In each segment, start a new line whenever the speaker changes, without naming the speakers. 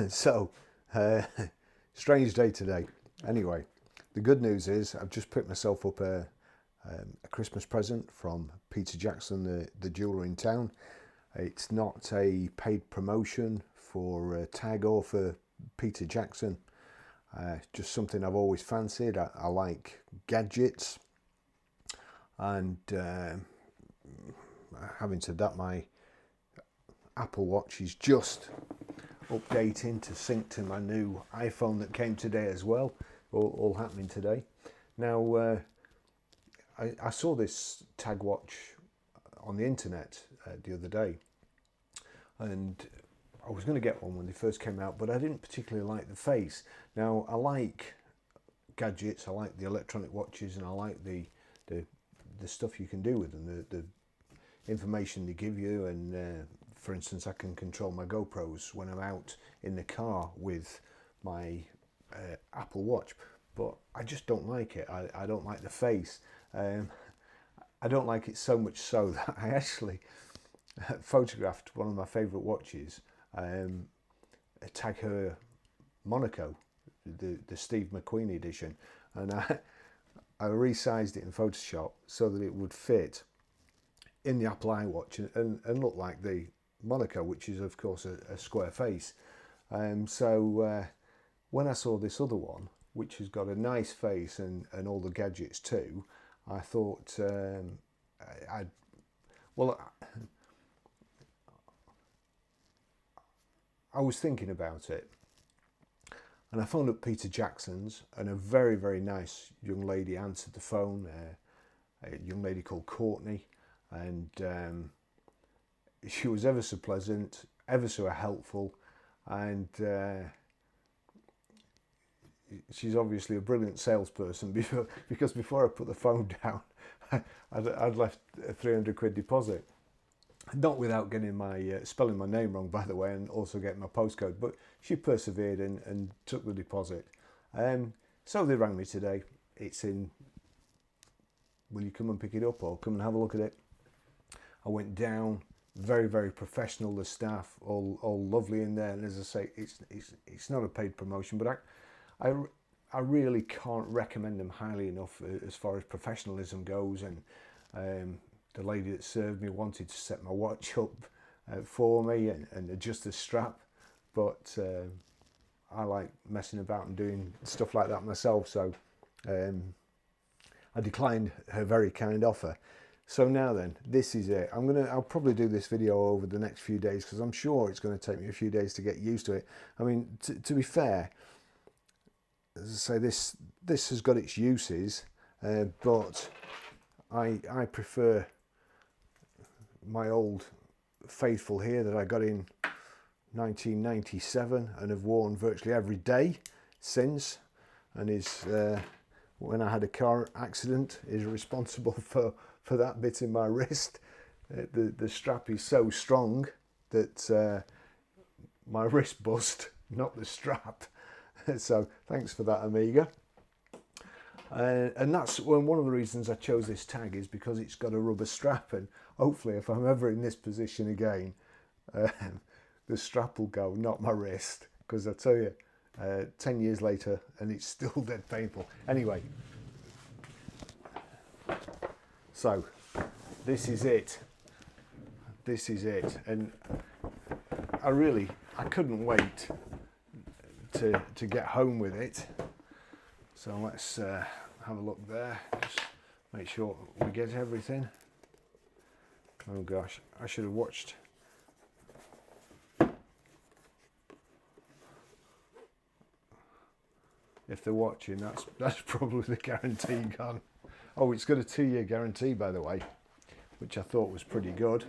So, strange day today. Anyway, the good news is I've just picked myself up a Christmas present from Peter Jackson, the jeweller in town. It's not a paid promotion for Tag or for Peter Jackson. Just something I've always fancied. I like gadgets, and having said that, my Apple Watch is just updating to sync to my new iPhone that came today as well. All happening today. Now, I saw this Tag watch on the internet the other day, and I was going to get one when they first came out, but I didn't particularly like the face. Now, I like gadgets, I like the electronic watches, and I like the stuff you can do with them, the information they give you. And for instance, I can control my GoPros when I'm out in the car with my Apple Watch, but I just don't like it. I don't like the face. I don't like it so much so that I actually photographed one of my favourite watches, a Tag HEUER Monaco, the Steve McQueen edition, and I resized it in Photoshop so that it would fit in the Apple iWatch and look like the Monaco, which is of course a square face. So when I saw this other one, which has got a nice face and all the gadgets too, I thought I was thinking about it, and I phoned up Peter Jackson's, and a very, very nice young lady answered the phone, a young lady called Courtney, and she was ever so pleasant, ever so helpful, and she's obviously a brilliant salesperson, because before I put the phone down, I'd left a 300 quid deposit. Not without getting my spelling my name wrong, by the way, and also getting my postcode, but she persevered and took the deposit. So they rang me today. It's in, will you come and pick it up or come and have a look at it? I went down, very, very professional, the staff, all lovely in there, and as I say, it's not a paid promotion, but I really can't recommend them highly enough as far as professionalism goes. And the lady that served me wanted to set my watch up for me and adjust the strap, but I like messing about and doing stuff like that myself, so I declined her very kind offer. So now then, this is it. I'll probably do this video over the next few days, because I'm sure it's going to take me a few days to get used to it. I mean, to be fair, as I say, this has got its uses, but I prefer my old faithful here that I got in 1997 and have worn virtually every day since, and is when I had a car accident, is responsible for that bit in my wrist. The strap is so strong that my wrist bust, not the strap. So thanks for that, Amiga. And that's one of the reasons I chose this Tag, is because it's got a rubber strap, and hopefully if I'm ever in this position again, the strap will go, not my wrist, because I tell you, 10 years later and it's still dead painful. Anyway, so this is it, and I couldn't wait to get home with it. So let's have a look there, just make sure we get everything. Oh gosh, I should have watched. If they're watching, that's probably the guarantee gone. Oh, it's got a 2-year guarantee, by the way, which I thought was pretty good.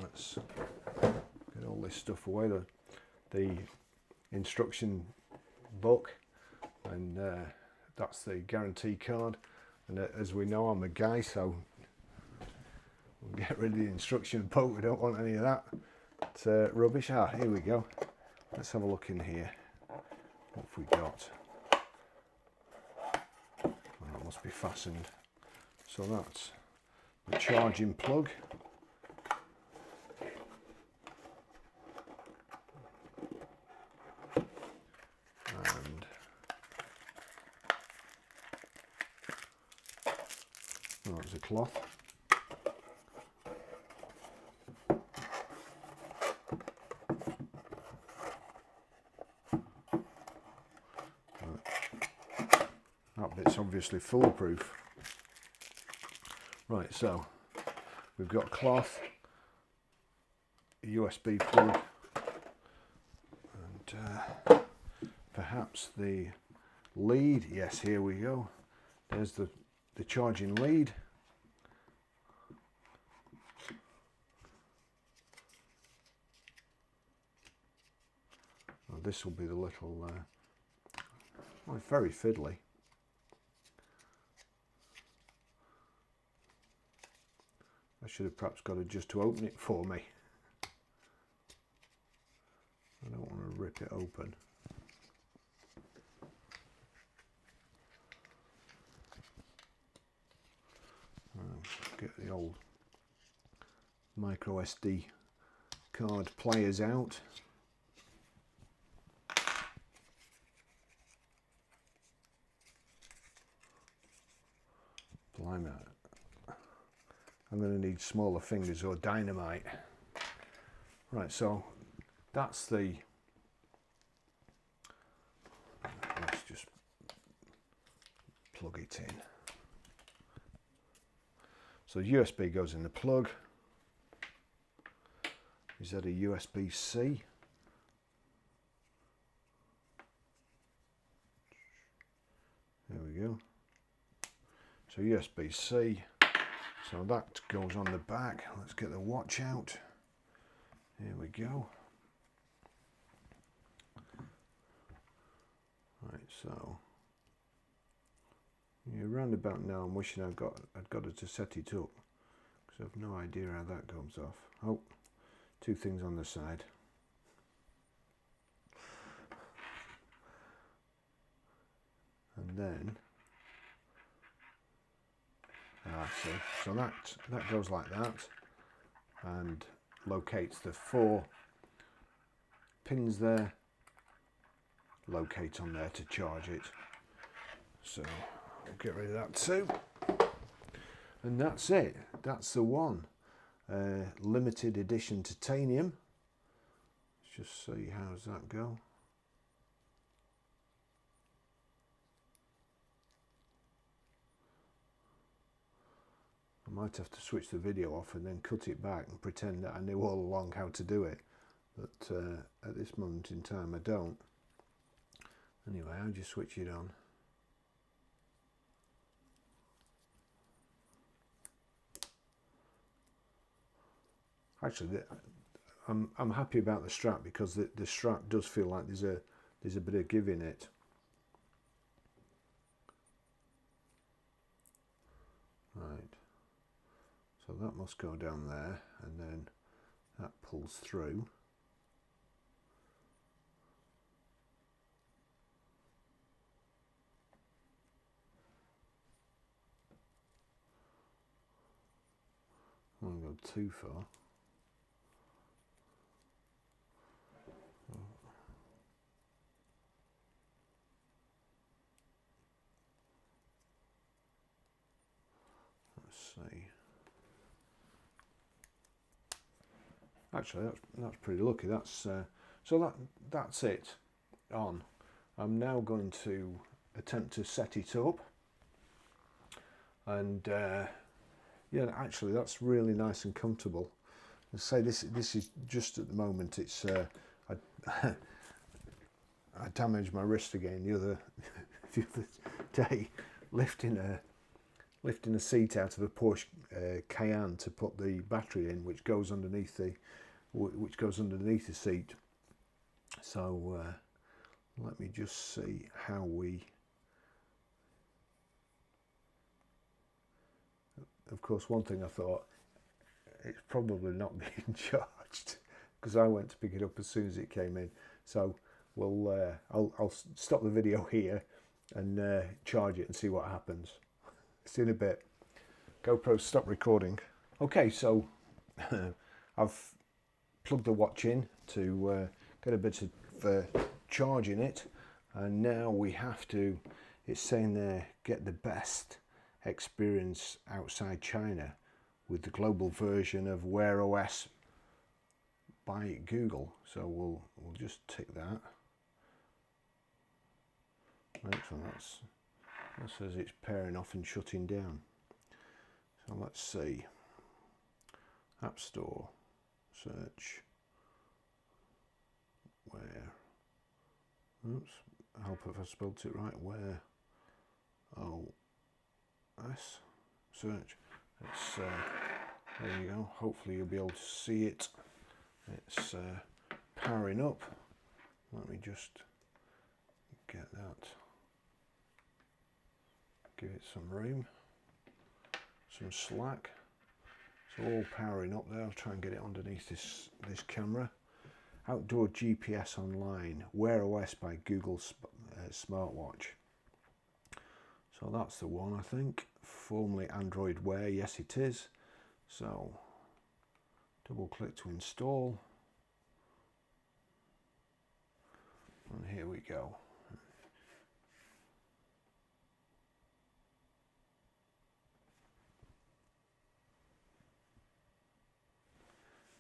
Let's get all this stuff away. The instruction book, and that's the guarantee card. And as we know, I'm a guy, so we'll get rid of the instruction book. We don't want any of that. It's rubbish. Here we go. Let's have a look in here. What have we got? Oh, it must be fastened. So that's the charging plug. cloth. That bit's obviously foolproof. Right, so we've got cloth, a USB plug, and perhaps the lead. Yes, here we go. There's the charging lead. Well, this will be the little, well, it's very fiddly. I should have perhaps got it just to open it for me. I don't want to rip it open. Get the old micro SD card players out. Blimey, I'm going to need smaller fingers or dynamite. Right, so that's the, let's just plug it in. So USB goes in the plug. Is that a USB-C? There we go. So USB-C. So that goes on the back. Let's get the watch out. Here we go. Right, so yeah, round about now I'm wishing I'd got it to set it up, because I've no idea how that comes off. Oh, two things on the side. And then see, so that goes like that and locates the 4 pins there, locate on there to charge it. So I'll get rid of that too, and that's it. That's the one. Limited edition titanium. Let's just see, how does that go? I might have to switch the video off and then cut it back and pretend that I knew all along how to do it, but at this moment in time I don't. Anyway, how do you switch it on? Actually, I'm happy about the strap, because the strap does feel like there's a bit of give in it. Right. So that must go down there, and then that pulls through. I won't go too far. Let's see. Actually, that's pretty lucky. That's so that's it on. I'm now going to attempt to set it up, and yeah, actually that's really nice and comfortable. Let's say this is just at the moment. It's I damaged my wrist again the other day lifting a seat out of a Porsche Cayenne to put the battery in, which goes underneath the seat. So let me just see how we. Of course, one thing I thought, it's probably not being charged, because I went to pick it up as soon as it came in. So we'll I'll stop the video here and charge it and see what happens. See in a bit. GoPro, stop recording. Okay, so I've plugged the watch in to get a bit of charge in it, and now we have to, it's saying there, get the best experience outside China with the global version of Wear OS by Google. So we'll just tick that. Right, so that says it's pairing off and shutting down. So let's see. App Store, search, Wear. Oops, I hope if I spelled it right. Wear OS, search. It's there you go. Hopefully you'll be able to see it. It's powering up. Let me just get that. Give it some room, some slack. It's all powering up there. I'll try and get it underneath this camera. Outdoor GPS online, Wear OS by Google smartwatch. So that's the one, I think. Formerly Android Wear, yes it is. So double click to install. And here we go.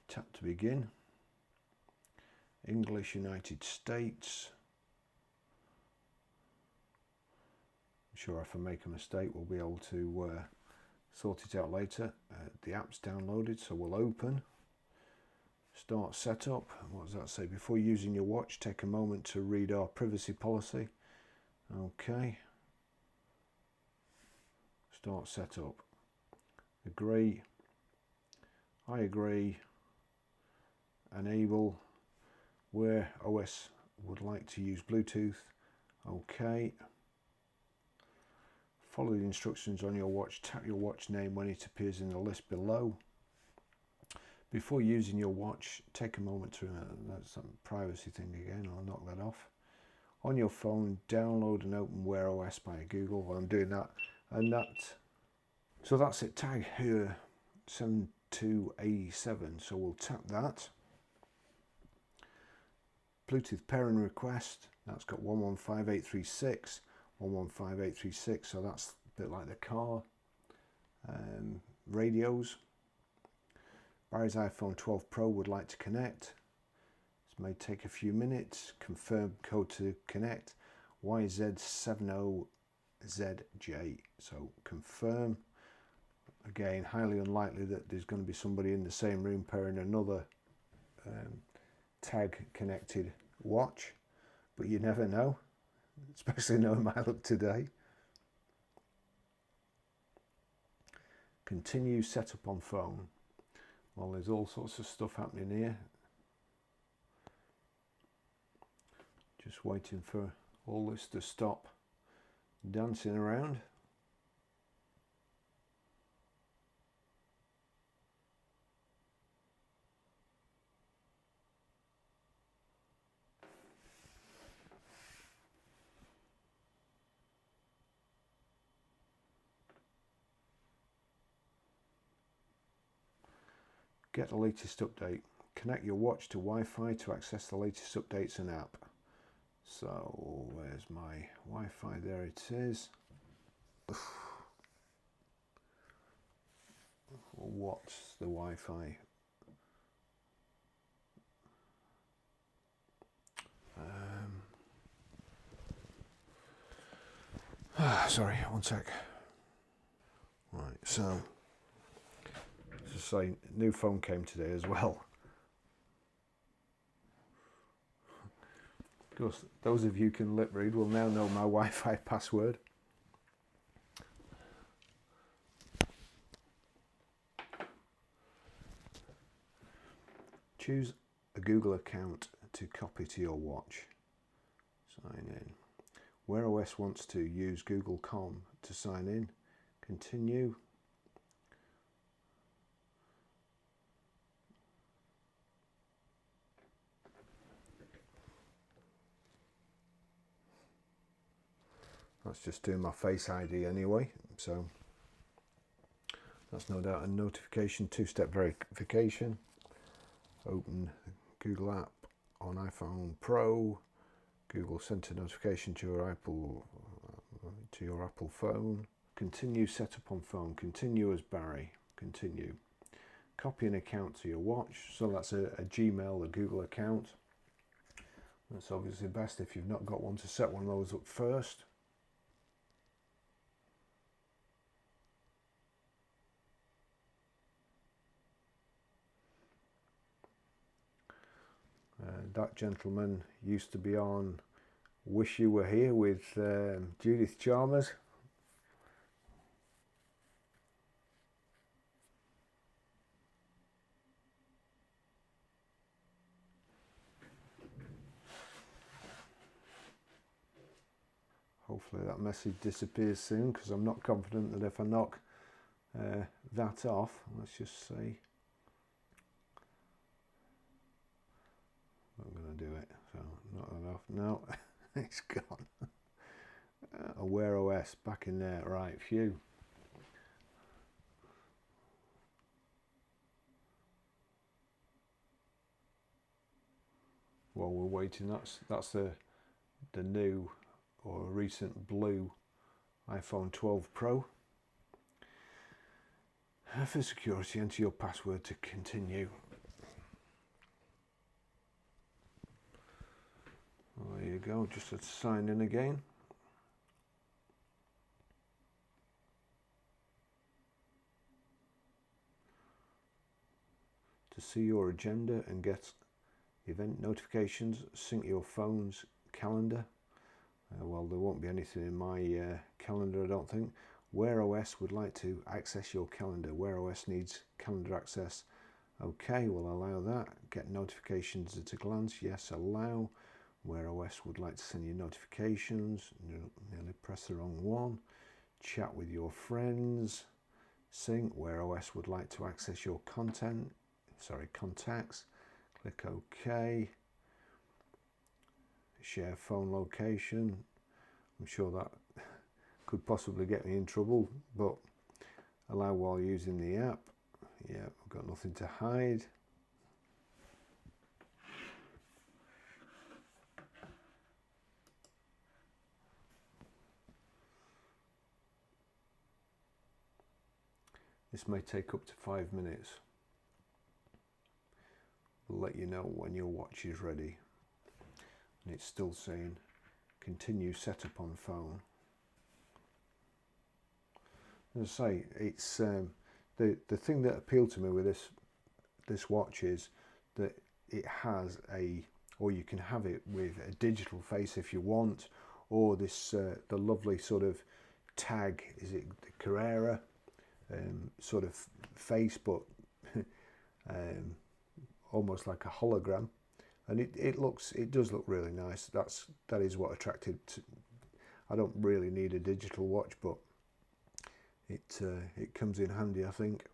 Tap to begin. English, United States. I'm sure if I make a mistake we'll be able to sort it out later. The app's downloaded, so we'll open. Start setup. What does that say? Before using your watch, take a moment to read our privacy policy. Okay. Start setup. Agree. I agree. Enable. Wear OS would like to use Bluetooth. Okay. Follow the instructions on your watch. Tap your watch name when it appears in the list below. Before using your watch, take a moment to, that's some privacy thing again, I'll knock that off. On your phone, download and open Wear OS by Google. Well, I'm doing that. And that, so that's it, tag HEUER 72A7. So we'll tap that. Bluetooth pairing request, that's got 115836, 115836, so that's a bit like the car. Radios. Barry's iPhone 12 Pro would like to connect. This may take a few minutes. Confirm code to connect. YZ70ZJ. So confirm. Again, highly unlikely that there's going to be somebody in the same room pairing another tag connected watch, but you never know, especially knowing my luck today. Continue setup on phone. Well, there's all sorts of stuff happening here. Just waiting for all this to stop dancing around. Get the latest update. Connect your watch to Wi-Fi to access the latest updates and app. So where's my Wi-Fi? There it is. What's the Wi-Fi? Sorry, one sec. Right, so just say new phone came today as well. Of course, those of you who can lip read will now know my Wi-Fi password. Choose a Google account to copy to your watch. Sign in. Wear OS wants to use Google.com to sign in. Continue. That's just doing my Face ID anyway, so that's no doubt a notification, two-step verification. Open Google app on iPhone Pro. Google sent a notification to your Apple phone. Continue setup on phone. Continue as Barry. Continue. Copy an account to your watch. So that's a Gmail, a Google account. That's obviously best if you've not got one to set one of those up first. That gentleman used to be on Wish You Were Here with Judith Chalmers. Hopefully that message disappears soon, because I'm not confident that if I knock that off, let's just see. I'm going to do it, so not enough. No, it's gone. HEUER OS back in there, right? Phew. While we're waiting, that's the new or recent blue iPhone 12 Pro. For security, enter your password to continue. Well, there you go, just to sign in again. To see your agenda and get event notifications, sync your phone's calendar. Well, there won't be anything in my calendar, I don't think. HEUER OS would like to access your calendar. HEUER OS needs calendar access. Okay, we'll allow that. Get notifications at a glance. Yes, allow. HEUER OS would like to send you notifications. Nearly press the wrong one. Chat with your friends. Sync. HEUER OS would like to access your contacts. Click OK. Share phone location. I'm sure that could possibly get me in trouble, but allow while using the app. Yeah, I've got nothing to hide. This may take up to 5 minutes. We'll let you know when your watch is ready. And it's still saying continue setup on phone. As I say, it's the thing that appealed to me with this watch is that it has or you can have it with a digital face if you want, or this the lovely sort of tag, is it the Carrera sort of face, but almost like a hologram. And it does look really nice. That is what attracted to. I don't really need a digital watch, but it comes in handy, I think.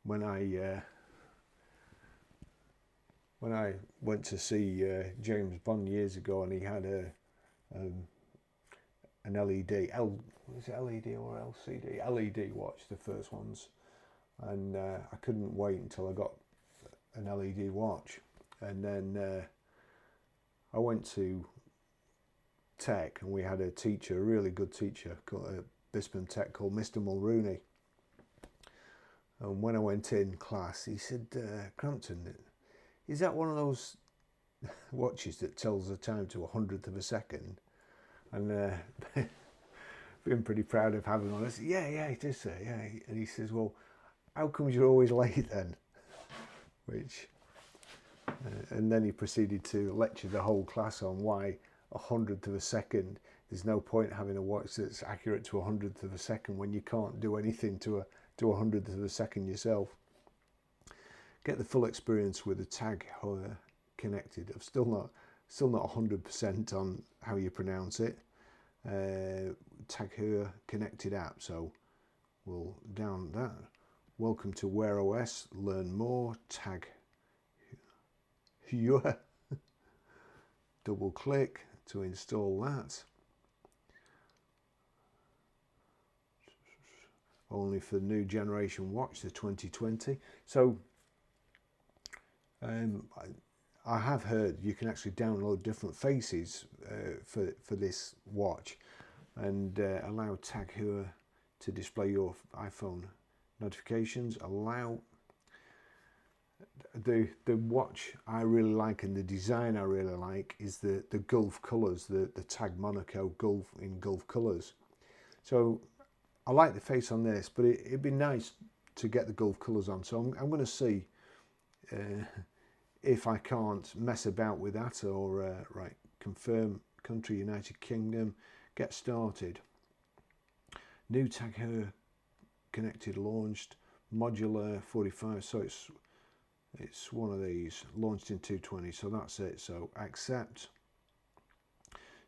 When I went to see James Bond years ago, and he had an LED, was it LED or LCD? LED watch, the first ones, and I couldn't wait until I got an LED watch. And then I went to Tech, and we had a teacher, a really good teacher, called Bispham Tech, called Mr. Mulrooney. And when I went in class, he said, Crampton, is that one of those watches that tells the time to 100th of a second? And being pretty proud of having one, I said, yeah, it is, sir, yeah. And he says, well, how comes you're always late then? Which... and then he proceeded to lecture the whole class on why 100th of a second, there's no point having a watch that's accurate to 100th of a second when you can't do anything to a 100th of a second yourself. Get the full experience with the Tag HEUER connected. I'm still not 100% on how you pronounce it. Tag HEUER connected app. So we'll down that. Welcome to HEUER OS. Learn more. Tag HEUER. Double click to install that. Only for the new generation watch, the 2020. So I have heard you can actually download different faces for this watch. and allow Tag HEUER to display your iPhone notifications. Allow the watch I really like, and the design I really like, is the Gulf colours, the Tag Monaco Gulf in Gulf colours. So I like the face on this, but it'd be nice to get the Gulf colours on. So I'm going to see if I can't mess about with that, or right, confirm country United Kingdom, get started. New Tag HEUER connected launched, modular 45, so it's one of these, launched in 220, so that's it. So accept.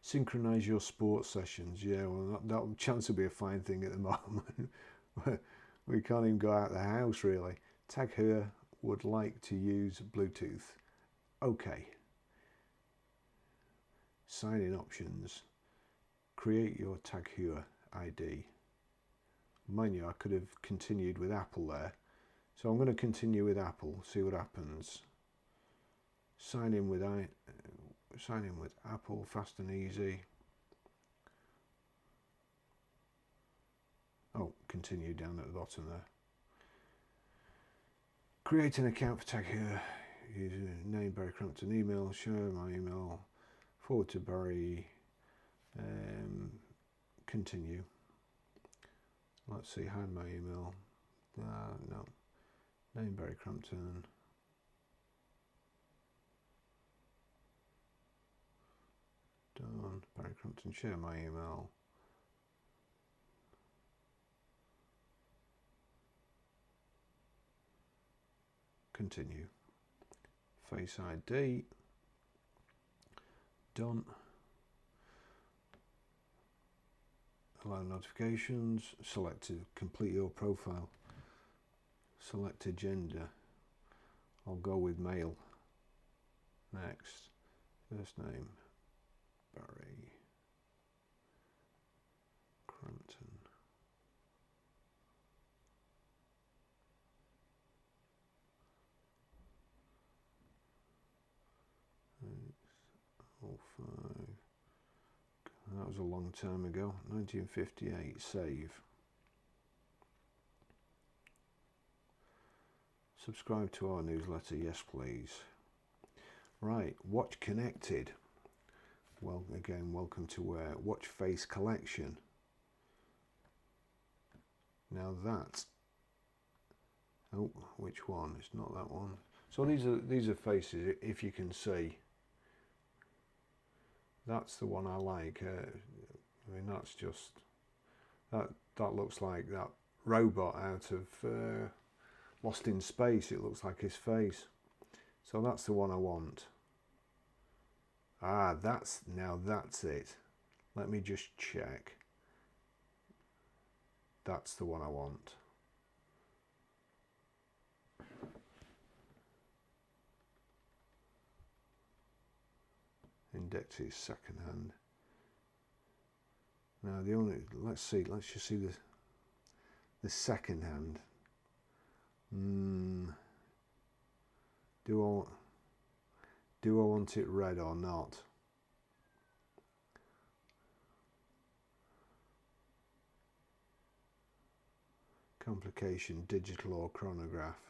Synchronize your sports sessions. Yeah, well, that chance will be a fine thing at the moment. We can't even go out of the house really. Tag HEUER would like to use Bluetooth. Okay. Sign in options. Create your Tag HEUER ID. Mind you, I could have continued with Apple there. So I'm going to continue with Apple, see what happens. Sign in with Apple, fast and easy. Oh, continue down at the bottom there. Create an account for Tag HEUER. User name Barry Crampton, email, share my email, forward to Barry, continue. Let's see, hide my email. No. Name Barry Crampton. Done. Barry Crampton, share my email. Continue. Face ID. Done. Allow notifications. Select to complete your profile. Select a gender. I'll go with male. Next. First name. Barry Crampton. That was a long time ago. 1958. Save. Subscribe to our newsletter. Yes, please. Right. Watch connected. Well, again, welcome to Watch Face Collection. Now that. Oh, which one? It's not that one. So these are faces. If you can see. That's the one I like. I mean, that's just that looks like that robot out of Lost in Space. It looks like his face. So that's the one I want. Ah, that's it. Let me just check. That's the one I want. Index is second hand. Now let's just see the second hand. Do I want it red or not? Complication, digital or chronograph.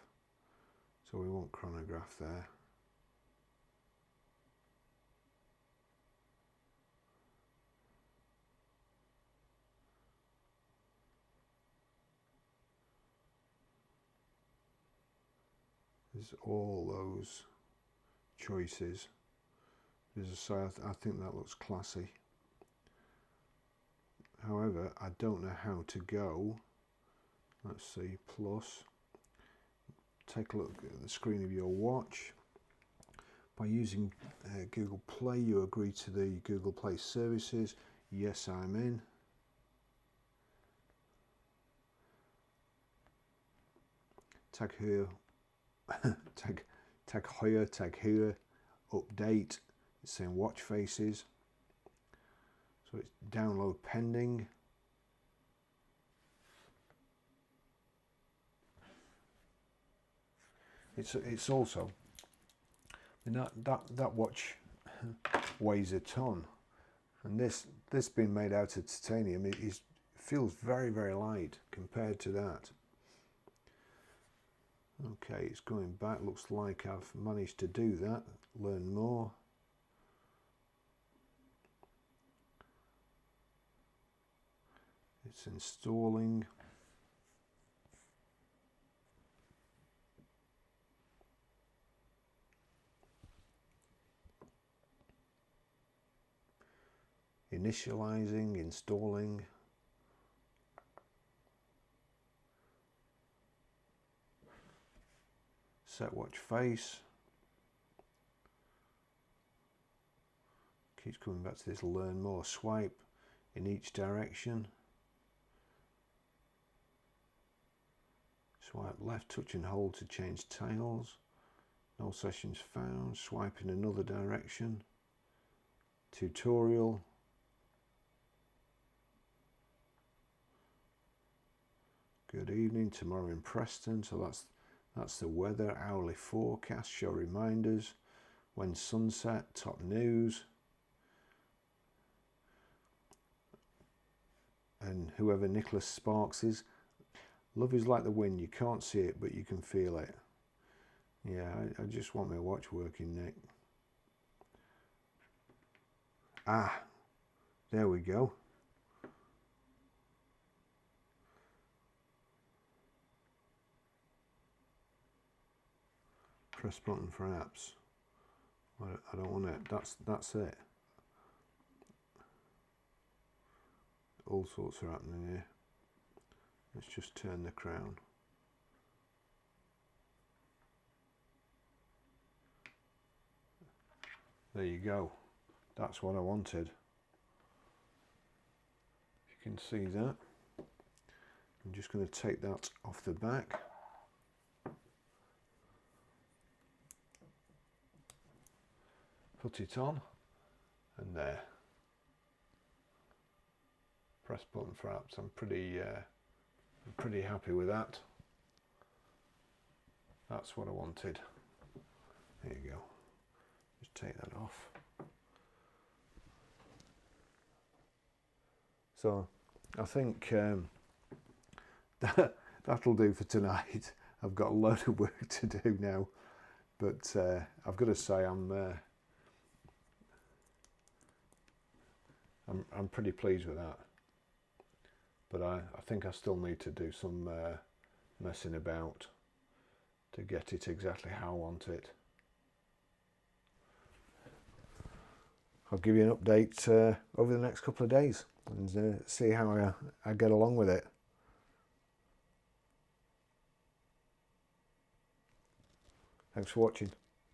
So we want chronograph there. There's all those choices. I think that looks classy. However, I don't know how to go. Let's see, plus. Take a look at the screen of your watch. By using Google Play, you agree to the Google Play services. Yes, I'm in. Tag HEUER. Tag HEUER, update. It's saying watch faces. So it's download pending. It's also, I mean, that watch weighs a ton. And this being made out of titanium, it feels very, very light compared to that. Okay, it's going back. Looks like I've managed to do that. Learn more. It's installing. Initializing, installing. Set watch face. Keeps coming back to this learn more. Swipe in each direction. Swipe left, touch and hold to change tiles. No sessions found. Swipe in another direction. Tutorial. Good evening, tomorrow in Preston. So that's the weather. Hourly forecast, show reminders. When sunset, top news. And whoever Nicholas Sparks is. Love is like the wind. You can't see it, but you can feel it. Yeah, I just want my watch working, Nick. Ah, there we go. Press button for apps. I don't want it. That's it. All sorts are happening here. Let's just turn the crown. There you go. That's what I wanted. You can see that. I'm just going to take that off the back. Put it on, and there. Press button for apps. I'm pretty happy with that. That's what I wanted. There you go. Just take that off. So I think that'll do for tonight. I've got a load of work to do now, but I've got to say I'm pretty pleased with that. But I think I still need to do some messing about to get it exactly how I want it. I'll give you an update over the next couple of days and see how I get along with it. Thanks for watching.